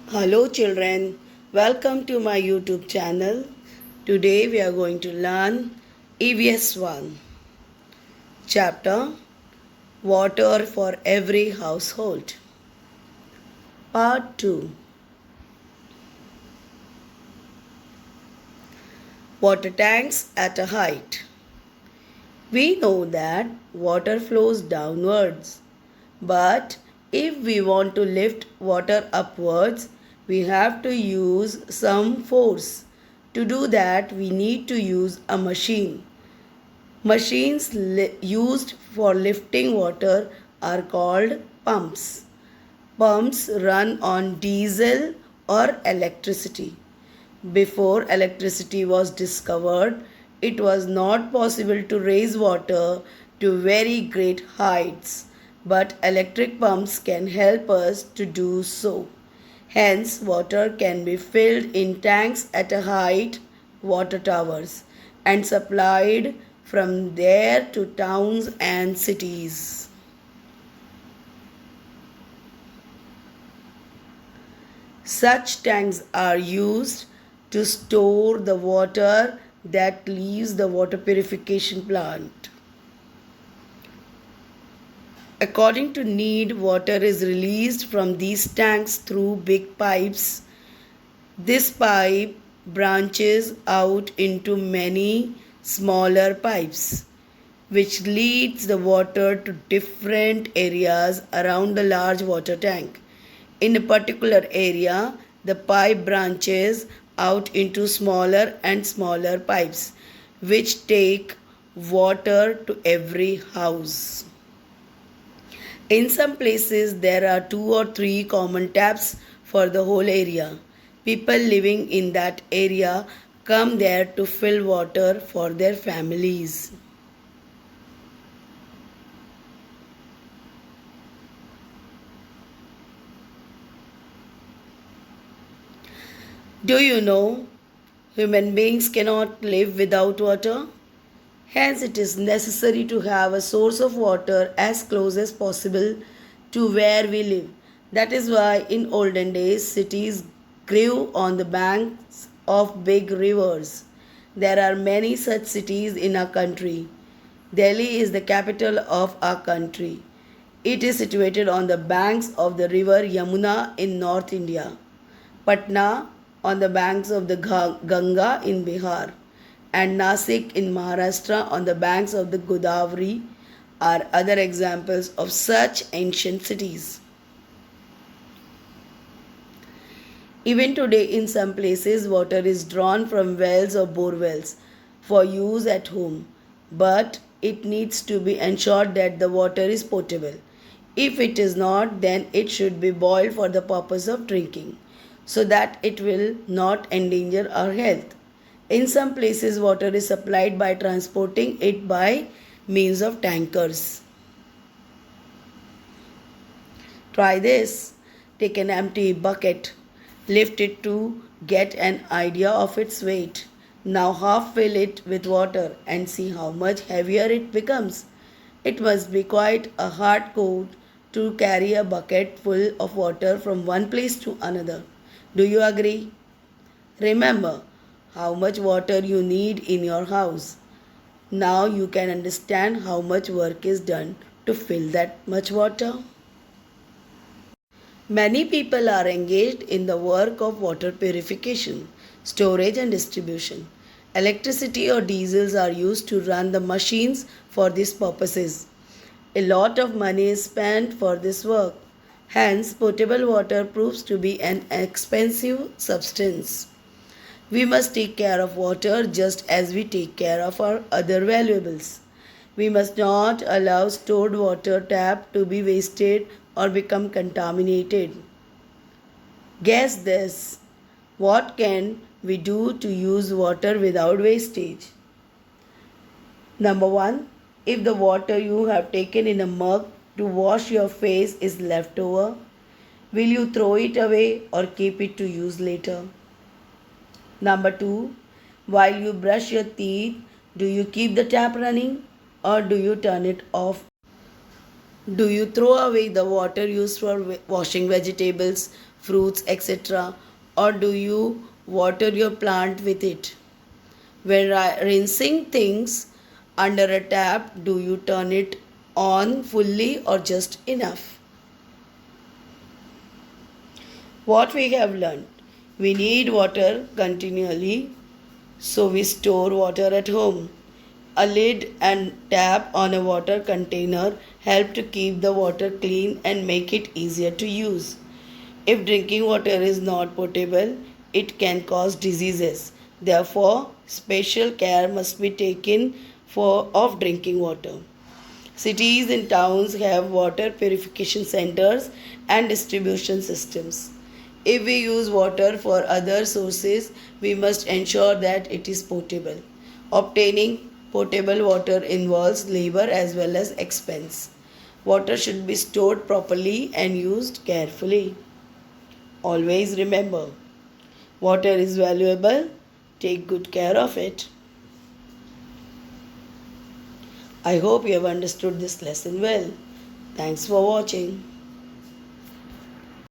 Hello children, welcome to my YouTube channel. Today we are going to learn EVS 1 chapter Water for Every Household. Part 2 Water Tanks at a Height. We know that water flows downwards, but if we want to lift water upwards, we have to use some force. To do that, we need to use a machine. Machines used for lifting water are called pumps. Pumps run on diesel or electricity. Before electricity was discovered, it was not possible to raise water to very great heights, but electric pumps can help us to do so. Hence, water can be filled in tanks at a height, water towers, and supplied from there to towns and cities. Such tanks are used to store the water that leaves the water purification plant. According to need, water is released from these tanks through big pipes. This pipe branches out into many smaller pipes, which leads the water to different areas around the large water tank. In a particular area, the pipe branches out into smaller and smaller pipes, which take water to every house. In some places, there are 2 or 3 common taps for the whole area. People living in that area come there to fill water for their families. Do you know human beings cannot live without water? Hence, it is necessary to have a source of water as close as possible to where we live. That is why, in olden days, cities grew on the banks of big rivers. There are many such cities in our country. Delhi is the capital of our country. It is situated on the banks of the river Yamuna in North India. Patna on the banks of the Ganga in Bihar, and Nasik in Maharashtra on the banks of the Godavari are other examples of such ancient cities. Even today, in some places, water is drawn from wells or bore wells for use at home, but it needs to be ensured that the water is potable. If it is not, then it should be boiled for the purpose of drinking, so that it will not endanger our health. In some places, water is supplied by transporting it by means of tankers. Try this. Take an empty bucket, lift it to get an idea of its weight. Now half fill it with water and see how much heavier it becomes. It must be quite a hard coat to carry a bucket full of water from one place to another. Do you agree? Remember how much water you need in your house. Now you can understand how much work is done to fill that much water. Many people are engaged in the work of water purification, storage, and distribution. Electricity or diesels are used to run the machines for these purposes. A lot of money is spent for this work. Hence, potable water proves to be an expensive substance. We must take care of water just as we take care of our other valuables. We must not allow stored water tap to be wasted or become contaminated. Guess this. What can we do to use water without wastage? Number 1. If the water you have taken in a mug to wash your face is left over, will you throw it away or keep it to use later? Number 2. While you brush your teeth, do you keep the tap running or do you turn it off? Do you throw away the water used for washing vegetables, fruits, etc., or do you water your plant with it? When rinsing things under a tap, do you turn it on fully or just enough? What we have learned: we need water continually, so we store water at home. A lid and tap on a water container help to keep the water clean and make it easier to use. If drinking water is not potable, it can cause diseases. Therefore, special care must be taken of drinking water. Cities and towns have water purification centers and distribution systems. If we use water for other sources, we must ensure that it is potable. Obtaining potable water involves labor as well as expense. Water should be stored properly and used carefully. Always remember, water is valuable. Take good care of it. I hope you have understood this lesson well. Thanks for watching.